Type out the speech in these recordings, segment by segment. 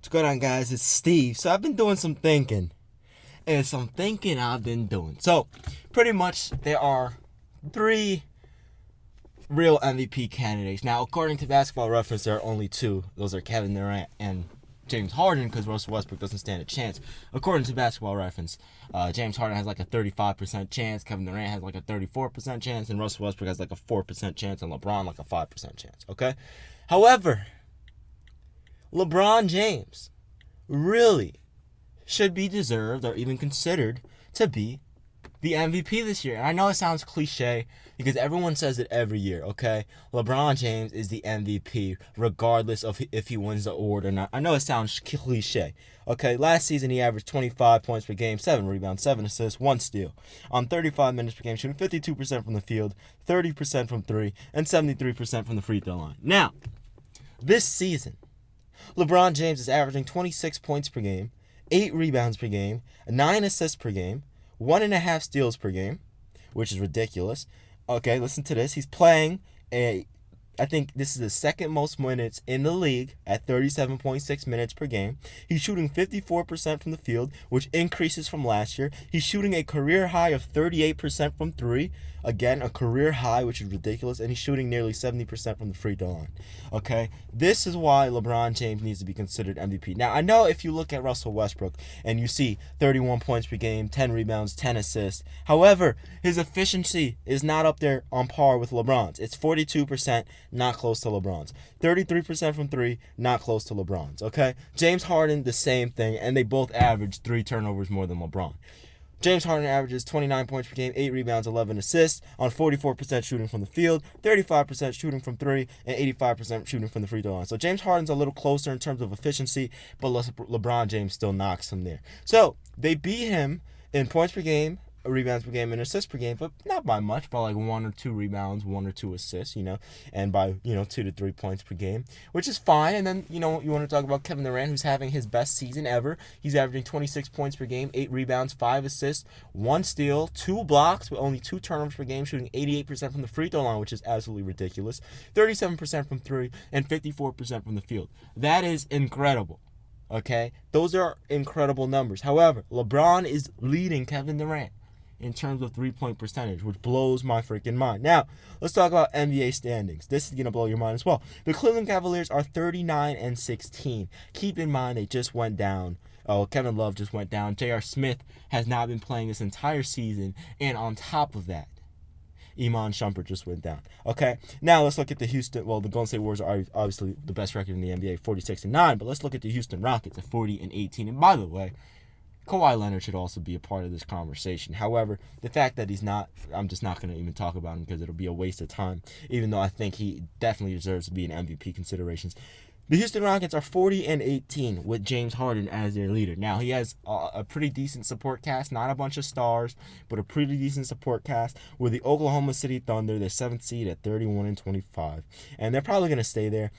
What's going on, guys? It's Steve. So I've been doing some thinking. And some thinking I've been doing. So, pretty much, there are three real MVP candidates. Now, according to Basketball Reference, there are only two. Those are Kevin Durant and James Harden, because Russell Westbrook doesn't stand a chance. According to Basketball Reference, James Harden has like a 35% chance, Kevin Durant has like a 34% chance, and Russell Westbrook has like a 4% chance, and LeBron like a 5% chance, okay? However, LeBron James really should be deserved or even considered to be the MVP this year. And I know it sounds cliche because everyone says it every year, okay? LeBron James is the MVP regardless of if he wins the award or not. I know it sounds cliche, okay? Last season he averaged 25 points per game, 7 rebounds, 7 assists, 1 steal on 35 minutes per game, shooting 52% from the field, 30% from 3, and 73% from the free throw line. Now, this season, LeBron James is averaging 26 points per game, 8 rebounds per game, 9 assists per game, 1.5 steals per game, which is ridiculous. Okay, listen to this. He's playing I think this is the second most minutes in the league at 37.6 minutes per game. He's shooting 54% from the field, which increases from last year. He's shooting a career high of 38% from 3. Again, a career high, which is ridiculous. And he's shooting nearly 70% from the free throw line. Okay? This is why LeBron James needs to be considered MVP. Now, I know if you look at Russell Westbrook and you see 31 points per game, 10 rebounds, 10 assists. However, his efficiency is not up there on par with LeBron's. It's 42%. Not close to LeBron's. 33% from 3, not close to LeBron's, okay? James Harden, the same thing, and they both average 3 turnovers more than LeBron. James Harden averages 29 points per game, 8 rebounds, 11 assists on 44% shooting from the field, 35% shooting from 3, and 85% shooting from the free throw line. So James Harden's a little closer in terms of efficiency, but LeBron James still knocks him there. So they beat him in points per game, rebounds per game, and assists per game, but not by much, by like 1 or 2 rebounds, 1 or 2 assists, and by, 2 to 3 points per game, which is fine. And then, you want to talk about Kevin Durant, who's having his best season ever. He's averaging 26 points per game, 8 rebounds, 5 assists, 1 steal, 2 blocks, with only 2 turnovers per game, shooting 88% from the free throw line, which is absolutely ridiculous, 37% from 3, and 54% from the field. That is incredible. Okay? Those are incredible numbers. However, LeBron is leading Kevin Durant in terms of 3-point percentage, which blows my freaking mind. Now, let's talk about NBA standings. This is going to blow your mind as well. The Cleveland Cavaliers are 39-16. Keep in mind, they just went down. Kevin Love just went down. J.R. Smith has not been playing this entire season. And on top of that, Iman Shumpert just went down. Okay, now let's look at the the Golden State Warriors are obviously the best record in the NBA, 46-9. But let's look at the Houston Rockets at 40-18. And by the way, Kawhi Leonard should also be a part of this conversation. However, the fact that he's not, I'm just not going to even talk about him because it'll be a waste of time, even though I think he definitely deserves to be in MVP considerations. The Houston Rockets are 40-18 with James Harden as their leader. Now, he has a pretty decent support cast, not a bunch of stars, but a pretty decent support cast with the Oklahoma City Thunder, the 7th seed at 31-25. And they're probably going to stay there,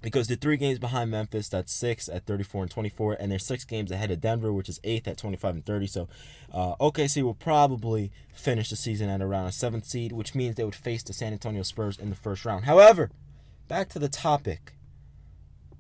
because they're 3 games behind Memphis, that's 6 at 34-24, and they're 6 games ahead of Denver, which is 8th at 25-30. So OKC will probably finish the season at around a 7th seed, which means they would face the San Antonio Spurs in the first round. However, back to the topic.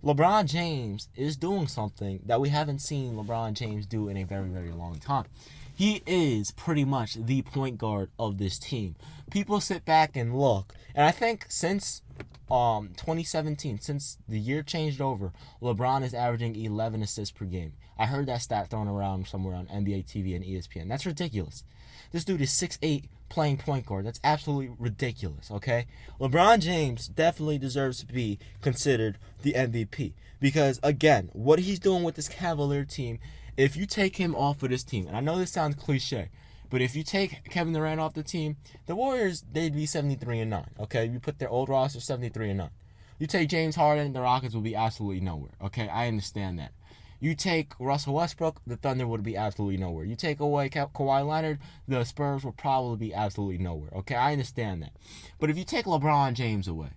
LeBron James is doing something that we haven't seen LeBron James do in a very, very long time. He is pretty much the point guard of this team. People sit back and look, and I think since 2017, since the year changed over, LeBron is averaging 11 assists per game. I heard that stat thrown around somewhere on NBA TV and ESPN. That's ridiculous. This dude is 6'8", playing point guard. That's absolutely ridiculous, okay? LeBron James definitely deserves to be considered the MVP because, again, what he's doing with this Cavalier team, if you take him off of this team, and I know this sounds cliche, but if you take Kevin Durant off the team, the Warriors, they'd be 73-9, okay? You put their old roster 73-9. You take James Harden, the Rockets will be absolutely nowhere, okay? I understand that. You take Russell Westbrook, the Thunder would be absolutely nowhere. You take away Kawhi Leonard, the Spurs will probably be absolutely nowhere, okay? I understand that. But if you take LeBron James away,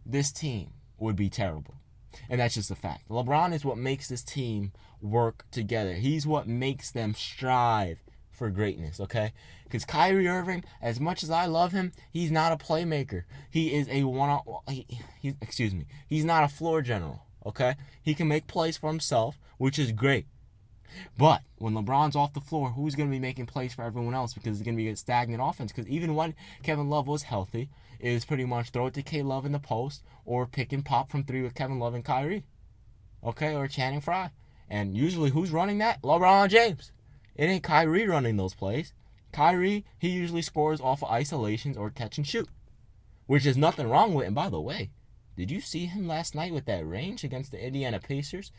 this team would be terrible. And that's just a fact. LeBron is what makes this team work together. He's what makes them strive for greatness, okay? Because Kyrie Irving, as much as I love him, he's not a playmaker. He is a he's not a floor general, Okay? He can make plays for himself, which is great. But when LeBron's off the floor, who's going to be making plays for everyone else? Because it's going to be a stagnant offense. Because even when Kevin Love was healthy, it was pretty much throw it to K Love in the post or pick and pop from three with Kevin Love and Kyrie. Okay? Or Channing Frye. And usually who's running that? LeBron James. It ain't Kyrie running those plays. Kyrie, he usually scores off of isolations or catch and shoot, which is nothing wrong with. And by the way, did you see him last night with that range against the Indiana Pacers?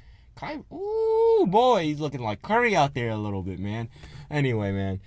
Ooh, boy, he's looking like Curry out there a little bit, man. Anyway, man,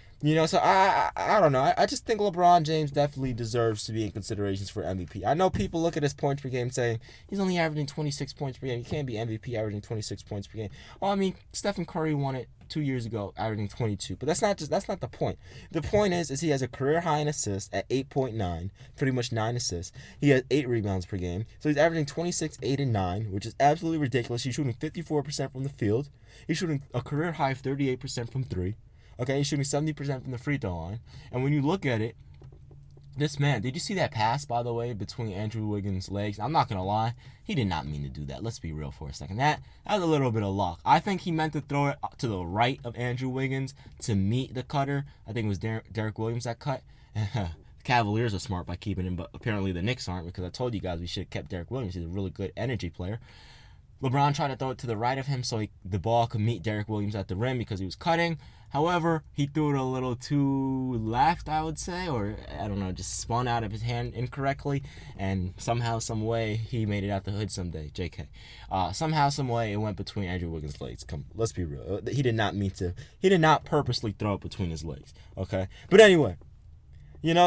so I don't know. I just think LeBron James definitely deserves to be in considerations for MVP. I know people look at his points per game saying he's only averaging 26 points per game. He can't be MVP averaging 26 points per game. Well, I mean, Stephen Curry won it 2 years ago, averaging 22. But that's not the point. The point is he has a career high in assists at 8.9, pretty much 9 assists. He has 8 rebounds per game. So he's averaging 26, 8, and 9, which is absolutely ridiculous. He's shooting 54% from the field. He's shooting a career high of 38% from 3. Okay, he's shooting 70% from the free throw line. And when you look at it, this man, did you see that pass, by the way, between Andrew Wiggins' legs? I'm not going to lie. He did not mean to do that. Let's be real for a second. That was a little bit of luck. I think he meant to throw it to the right of Andrew Wiggins to meet the cutter. I think it was Derek Williams that cut. The Cavaliers are smart by keeping him, but apparently the Knicks aren't, because I told you guys we should have kept Derek Williams. He's a really good energy player. LeBron tried to throw it to the right of him so the ball could meet Derek Williams at the rim because he was cutting. However, he threw it a little too left, I would say, or I don't know, just spun out of his hand incorrectly, and somehow, some way, he made it out the hood someday, JK. Somehow, some way, it went between Andrew Wiggins' legs. Let's be real. He did not mean to. He did not purposely throw it between his legs, okay? But anyway,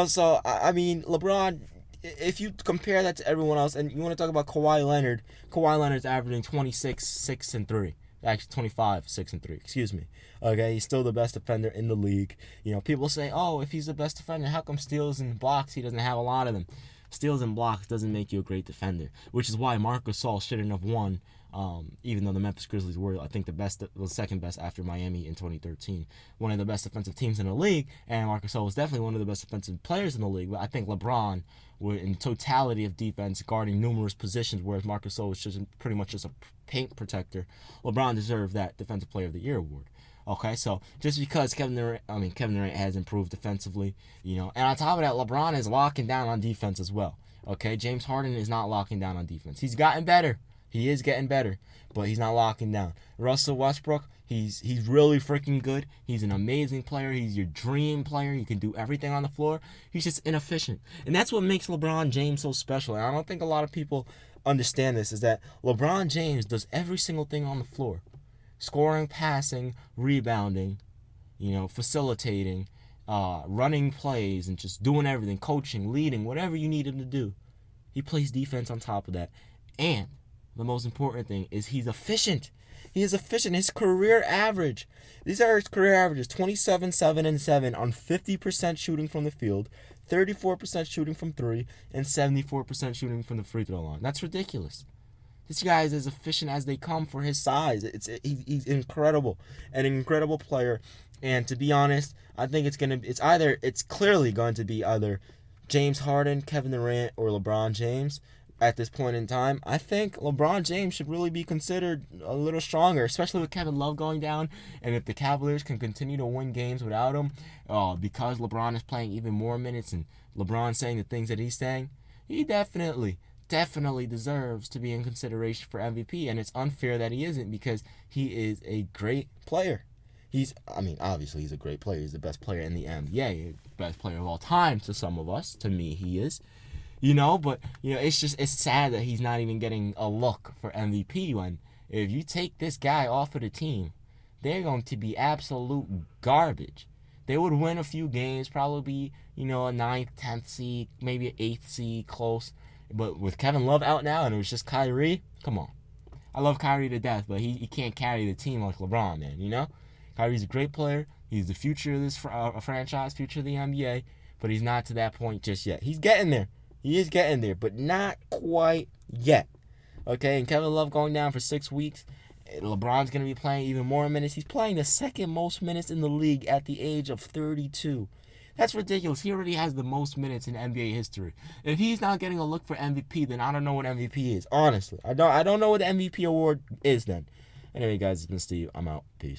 so, I mean, LeBron, if you compare that to everyone else, and you want to talk about Kawhi Leonard's averaging 26, 6, and 3. Actually, 25, 6, and 3. Excuse me. Okay, he's still the best defender in the league. People say, oh, if he's the best defender, how come steals and blocks, he doesn't have a lot of them? Steals and blocks doesn't make you a great defender, which is why Marc Gasol shouldn't have won, even though the Memphis Grizzlies were, I think, the second best after Miami in 2013. One of the best defensive teams in the league, and Marc Gasol was definitely one of the best defensive players in the league. But I think LeBron, in totality of defense, guarding numerous positions, whereas Marc Gasol was pretty much just a paint protector, LeBron deserved that Defensive Player of the Year award. Okay, so just because Kevin Durant has improved defensively, and on top of that, LeBron is locking down on defense as well. Okay, James Harden is not locking down on defense. He's gotten better. He is getting better, but he's not locking down. Russell Westbrook, he's really freaking good. He's an amazing player. He's your dream player. He can do everything on the floor. He's just inefficient. And that's what makes LeBron James so special. And I don't think a lot of people understand this, is that LeBron James does every single thing on the floor. Scoring, passing, rebounding, facilitating, running plays, and just doing everything, coaching, leading, whatever you need him to do. He plays defense on top of that. And the most important thing is he's efficient. He is efficient. His career average, these are his career averages: 27, 7, and 7 on 50% shooting from the field, 34% shooting from 3, and 74% shooting from the free throw line. That's ridiculous. This guy is as efficient as they come for his size. He's incredible, an incredible player. And to be honest, I think it's clearly going to be either James Harden, Kevin Durant, or LeBron James at this point in time. I think LeBron James should really be considered a little stronger, especially with Kevin Love going down. And if the Cavaliers can continue to win games without him, because LeBron is playing even more minutes and LeBron saying the things that he's saying, he definitely deserves to be in consideration for MVP, and it's unfair that he isn't, because he is a great player. Obviously he's a great player. He's the best player in the NBA, best player of all time to some of us. To me, he is. But it's sad that he's not even getting a look for MVP, when if you take this guy off of the team, they're going to be absolute garbage. They would win a few games, probably be, a 9th, 10th seed, maybe an 8th seed, close. But with Kevin Love out now and it was just Kyrie, come on. I love Kyrie to death, but he can't carry the team like LeBron, man, Kyrie's a great player. He's the future of this franchise, future of the NBA, but he's not to that point just yet. He's getting there. He is getting there, but not quite yet. Okay, and Kevin Love going down for 6 weeks. LeBron's going to be playing even more minutes. He's playing the second most minutes in the league at the age of 32. That's ridiculous. He already has the most minutes in NBA history. If he's not getting a look for MVP, then I don't know what MVP is. Honestly, I don't know what the MVP award is then. Anyway, guys, it's been Steve. I'm out. Peace.